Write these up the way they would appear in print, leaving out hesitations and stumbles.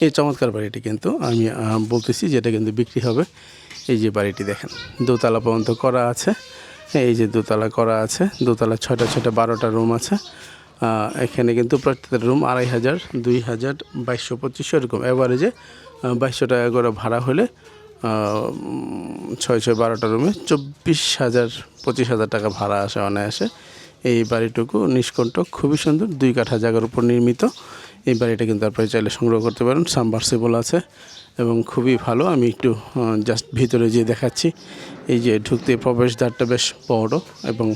এই চমৎকার বাড়িটি কিন্তু আমি বলতেছি যেটা কিন্তু বিক্রি হবে। এই যে বাড়িটি দেখেন, দোতলা পর্যন্ত করা আছে। এই যে দোতলা করা আছে, দোতলা 6টা 6টা 12টা রুম আছে। এখানে কিন্তু প্রত্যেকটা রুম 2500, 2000, 2200, 2500 এরকম অ্যাভারেজে 2200 টাকা করে ভাড়া হলে 6 6 12টা রুমে 24,000 25,000 টাকা ভাড়া আসে অনায়াসে। এই বাড়িটুকু নিষ্কণ্টক, খুবই সুন্দর, 2 কাঠা জায়গার উপর নির্মিত। এই বাড়িটা কিন্তু আপনারা চাইলে সংগ্রহ করতে পারেন। সাবমার্সিবল আছে এবং খুবই ভালো। আমি একটু জাস্ট ভিতরে যেয়ে দেখাচ্ছি। এই যে ঢুকতে প্রবেশদ্বারটা বেশ বড় এবং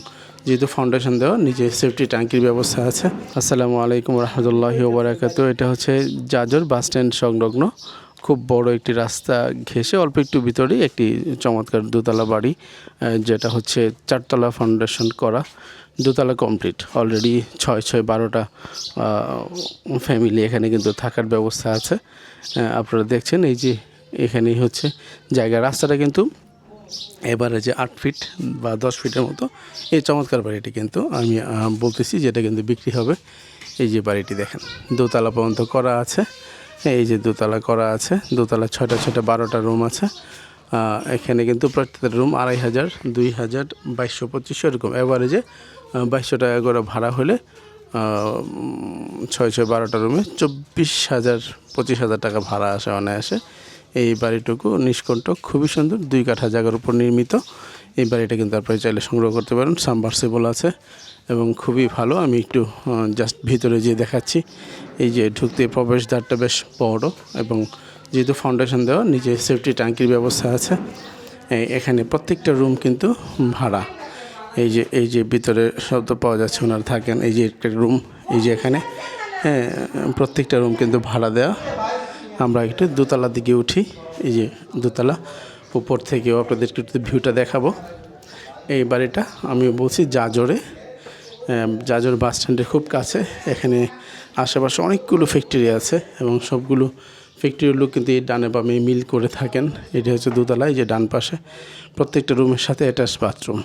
যেহেতু ফাউন্ডেশন দেওয়া, নিচে সেফটি ট্যাঙ্কির ব্যবস্থা আছে। আসসালামু আলাইকুম রহমতুল্লাহি ওয়া বারাকাতুহু। এটা হচ্ছে জাজর বাস স্ট্যান্ড সংলগ্ন খুব বড় একটি রাস্তা ঘেঁষে অল্প একটু ভিতরেই একটি চমৎকার দোতলা বাড়ি, যেটা হচ্ছে 4তলা ফাউন্ডেশন করা, দোতলা কমপ্লিট অলরেডি। 6 6 12টা ফ্যামিলি এখানে কিন্তু থাকার ব্যবস্থা আছে। আপনারা দেখছেন এই যে এখানেই হচ্ছে জায়গা। রাস্তাটা কিন্তু এবারে যে 8 ফিট বা 10 ফিটের মতো। এই চমৎকার বাড়িটি কিন্তু আমি বলতেছি যেটা কিন্তু বিক্রি হবে। এই যে বাড়িটি দেখেন, দোতলা পর্যন্ত করা আছে। এই যে দোতলা করা আছে, দোতলা 6টা 6টা 12টা রুম আছে। এখানে কিন্তু প্রত্যেকটা রুম 2500, 2000, 2200, 2500 এরকম অ্যাভারেজে 2200 টাকা করে ভাড়া হলে 6 6 12টা রুমে 24,000 25,000 টাকা ভাড়া আসে অনায়াসে। এই বাড়িটুকু নিষ্কণ্টক, খুবই সুন্দর, 2 কাঠা জায়গার উপর নির্মিত। এই বাড়িটা কিন্তু আপনারা চাইলে সংগ্রহ করতে পারেন। সাবমার্সিবল আছে এবং খুবই ভালো। আমি একটু জাস্ট ভিতরে যেয়ে দেখাচ্ছি। এই যে ঢুকতে প্রবেশদ্বারটা বেশ বড় এবং যেহেতু ফাউন্ডেশন দেওয়া, নিচে সেফটি ট্যাঙ্কির ব্যবস্থা আছে। এখানে প্রত্যেকটা রুম কিন্তু ভাড়া। এই যে ভিতরে শব্দ পাওয়া যাচ্ছে, ওনারা থাকেন। এই যে একটা রুম, এই যে এখানে প্রত্যেকটা রুম কিন্তু ভাড়া দেওয়া। আমরা একটু দোতলার দিকে উঠি। এই যে দোতলা, উপর থেকেও আপনাদেরকে একটু ভিউটা দেখাবো। এই বাড়িটা আমি বলছি জাজরে, জাজর বাস স্ট্যান্ডের খুব কাছে। এখানে আশেপাশে অনেকগুলো ফ্যাক্টরি আছে এবং সবগুলো ফ্যাক্টরির লোক কিন্তু এই ডানে বামে মিল করে থাকেন। এটি হচ্ছে দোতলা। এই যে ডান পাশে প্রত্যেকটা রুমের সাথে অ্যাটাচ বাথরুম,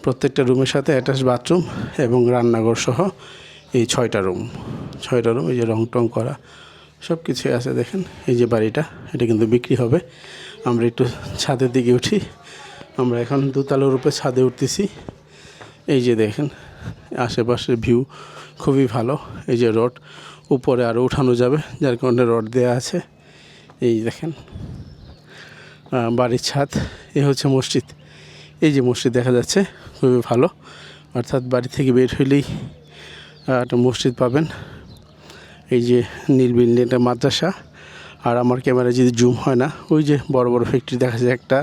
প্রত্যেকটা রুমের সাথে অ্যাটাচ বাথরুম এবং রান্নাঘর সহ এই 6টা রুম। এই যে রং টং করা সব কিছুই আছে। দেখেন এই যে বাড়িটা, এটা কিন্তু বিক্রি হবে। আমরা একটু ছাদের দিকে উঠি। আমরা এখন দোতলার উপরে ছাদে উঠতেছি। এই যে দেখেন আশেপাশের ভিউ খুবই ভালো। এই যে রড উপরে আরও উঠানো যাবে, যার কারণে রড দেওয়া আছে। এই দেখেন বাড়ির ছাদ। এ হচ্ছে মসজিদ। এই যে মসজিদ দেখা যাচ্ছে, খুবই ভালো। অর্থাৎ বাড়ি থেকে বের হইলেই একটা মসজিদ পাবেন। এই যে নীল বিল্ডিং, একটা মাদ্রাসা। আর আমার ক্যামেরায় যদি জুম হয় না, ওই যে বড় বড় ফ্যাক্টরি দেখা যায়, 1টা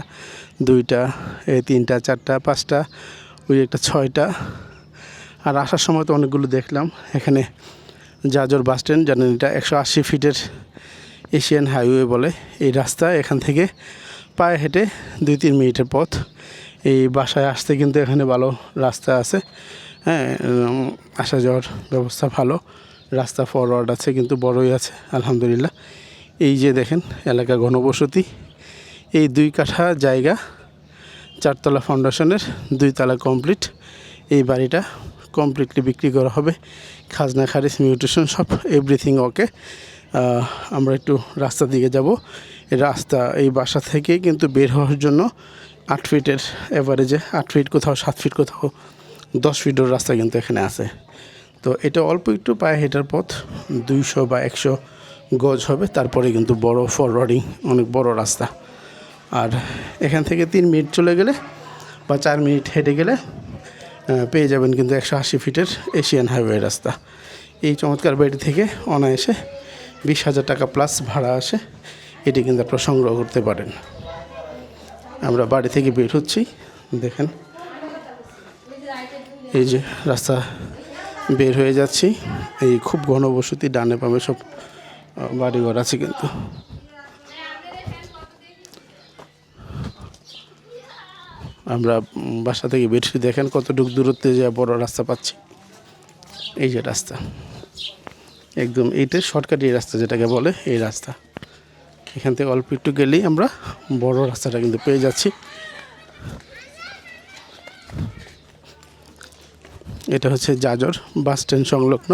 2টা 3টা 4টা 5টা, ওই একটা 6টা। আর আসার সময় তো অনেকগুলো দেখলাম। এখানে জাজর বাস স্ট্যান্ড, জানেন এটা 180 ফিটের এশিয়ান হাইওয়ে বলে এই রাস্তা। এখান থেকে পায়ে হেঁটে 2-3 মিনিটের পথ। এই বাসায় আসতে কিন্তু এখানে ভালো রাস্তা আছে। আসা যাওয়ার ব্যবস্থা ভালো, রাস্তা ফরওয়ার্ড আছে, কিন্তু বড়ই আছে আলহামদুলিল্লাহ। এই যে দেখেন এলাকা ঘনবসতি। এই 2 কাঠা জায়গা, 4তলা ফাউন্ডেশনের, 2তলা কমপ্লিট। এই বাড়িটা কমপ্লিটলি বিক্রি করা হবে। খাজনা খারিজ মিউটেশন সব এভরিথিং ওকে। আমরা একটু রাস্তা দিকে যাব। এই রাস্তা, এই বাসা থেকে কিন্তু বের হওয়ার জন্য 8 ফিটের অ্যাভারেজে 8 ফিট, কোথাও 7 ফিট, কোথাও 10 ফিটের রাস্তা কিন্তু এখানে আছে। তো এটা অল্প একটু পায়ে হেঁটার পথ, 200 বা 100 গজ হবে। তারপরে কিন্তু বড় ফরওয়ার্ডিং, অনেক বড় রাস্তা। আর এখান থেকে 3 মিনিট চলে গেলে বা 4 মিনিট হেঁটে গেলে পেয়ে যাবেন কিন্তু 180 ফিটের এশিয়ান হাইওয়ে রাস্তা। এই চমৎকার বাড়ি থেকে অনায়াসে 20,000 টাকা প্লাস ভাড়া আসে। এটি কিন্তু আপনারা সংগ্রহ করতে পারেন। আমরা বাড়ি থেকে বের হচ্ছি, দেখেন এই যে রাস্তা বের হয়ে যাচ্ছি। এই খুব ঘনবসতি, ডানে বামে সব বাড়িঘর আছে। কিন্তু আমরা বাসা থেকে বেরছি, দেখেন কতটুকু দূরত্বে যে বড় রাস্তা পাচ্ছি। এই যে রাস্তা একদম, এইটাই শর্টকাট এই রাস্তা যেটাকে বলে, এই রাস্তা। এখান থেকে অল্প একটু গেলেই আমরা বড় রাস্তাটা কিন্তু পেয়ে যাচ্ছি। এটা হচ্ছে জাজর বাস স্ট্যান্ড সংলগ্ন,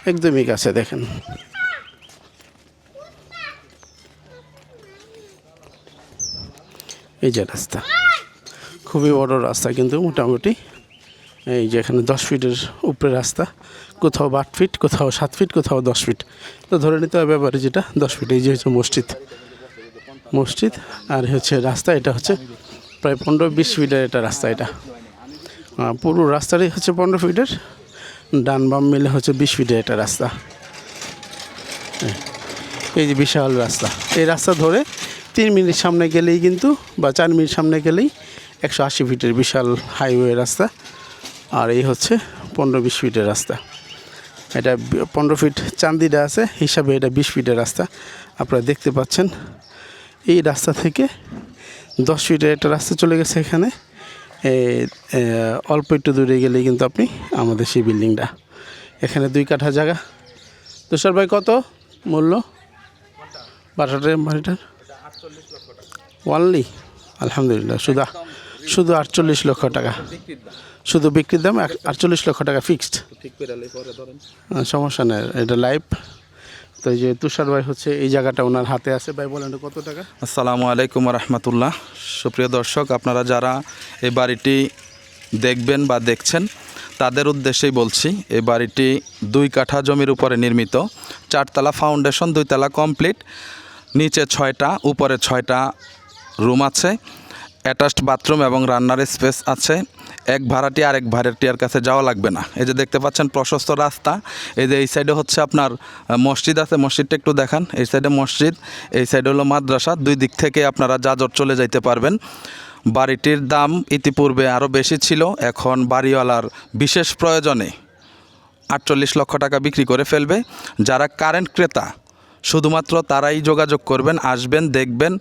একদমই কাছে। দেখেন এই যে রাস্তা, খুবই বড় রাস্তা কিন্তু মোটামুটি এই যে এখানে 10 ফিটের উপরে রাস্তা, কোথাও 8 ফিট, কোথাও 7 ফিট, কোথাও 10 ফিট, তো ধরে নিতে হবে ব্যাপারে যেটা 10 ফিট। এই যে হচ্ছে মসজিদ আর হচ্ছে রাস্তা, এটা হচ্ছে প্রায় 15-20 ফিটের এটা রাস্তা। এটা পুরো রাস্তাটাই হচ্ছে 15 ফিটের, ডান বাম মিলে হচ্ছে 20 ফিটের এটা রাস্তা। এই যে বিশাল রাস্তা, এই রাস্তা ধরে 3 মিনিট সামনে গেলেই কিন্তু বা 4 মিনিট সামনে গেলেই 180 ফিটের বিশাল হাইওয়ে রাস্তা। আর এই হচ্ছে 15-20 ফিটের রাস্তা। এটা 15 ফিট চান্দিটা আছে হিসাবে, এটা 20 ফিটের রাস্তা। আপনারা দেখতে পাচ্ছেন এই রাস্তা থেকে 10 ফিটের একটা রাস্তা চলে গেছে এখানে। অল্প একটু দূরে গেলেই কিন্তু আপনি আমাদের সেই বিল্ডিংটা। এখানে 2 কাঠা জায়গা। তুষার ভাই কত মূল্য বাড়িটার? ওয়ানলি আলহামদুলিল্লাহ, শুধু 48 লক্ষ টাকা, শুধু বিক্রির দাম 48 লক্ষ টাকা ফিক্সড। সমস্যা নেই, এটা লাইভ। তো এই যে তুষার ভাই হচ্ছে এই জায়গাটা ওনার হাতে আছে। ভাই বলেন কত টাকা? আসসালামু আলাইকুম রহমতুল্লাহ। সুপ্রিয় দর্শক, আপনারা যারা এই বাড়িটি দেখবেন বা দেখছেন তাদের উদ্দেশ্যেই বলছি, এই বাড়িটি 2 কাঠা জমির উপরে নির্মিত, 4 তলা ফাউন্ডেশন, 2 তলা কমপ্লিট, নিচে 6টা, উপরে 6টা রুম আছে, অ্যাটাচড বাথরুম এবং রান্নার স্পেস আছে। এক ভাড়াটি আরেক ভাড়াটিয়ার কাছে যাওয়া লাগবে না। এই যে দেখতে পাচ্ছেন প্রশস্ত রাস্তা, এই যে এই সাইডে হচ্ছে আপনার মসজিদ আছে, মসজিদটা একটু দেখান। এই সাইডে মসজিদ, এই সাইডে হলো মাদ্রাসা, 2 দিক থেকে আপনারা যাজট চলে যাইতে পারবেন। বাড়িটির দাম ইতিপূর্বে আরও বেশি ছিল, এখন বাড়িওয়ালার বিশেষ প্রয়োজনে 48 লক্ষ টাকা বিক্রি করে ফেলবে। যারা কারেন্ট ক্রেতা শুধুমাত্র তারাই যোগাযোগ করবেন, আসবেন, দেখবেন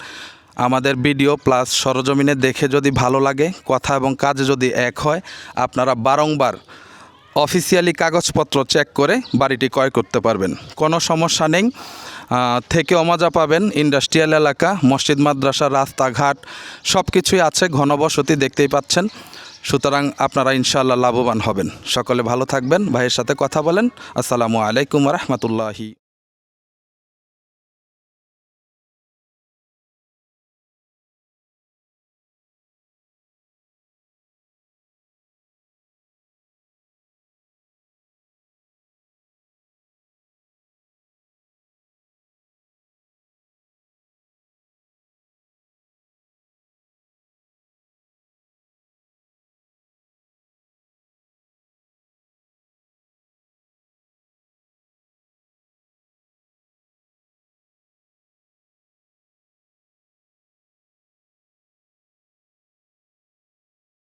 আমাদের ভিডিও প্লাস সরজমিনে দেখে যদি ভালো লাগে, কথা এবং কাজে যদি এক হয়, আপনারা বারংবার অফিসিয়ালি কাগজপত্র চেক করে বাড়িটি ক্রয় করতে পারবেন। কোনো সমস্যা নেই, থেকেও মজা পাবেন। ইন্ডাস্ট্রিয়াল এলাকা, মসজিদ মাদ্রাসা, রাস্তাঘাট সব কিছুই আছে, ঘনবসতি দেখতেই পাচ্ছেন। সুতরাং আপনারা ইনশাআল্লাহ লাভবান হবেন। সকলে ভালো থাকবেন, ভাইয়ের সাথে কথা বলেন। আসসালামু আলাইকুম রহমতুল্লাহি।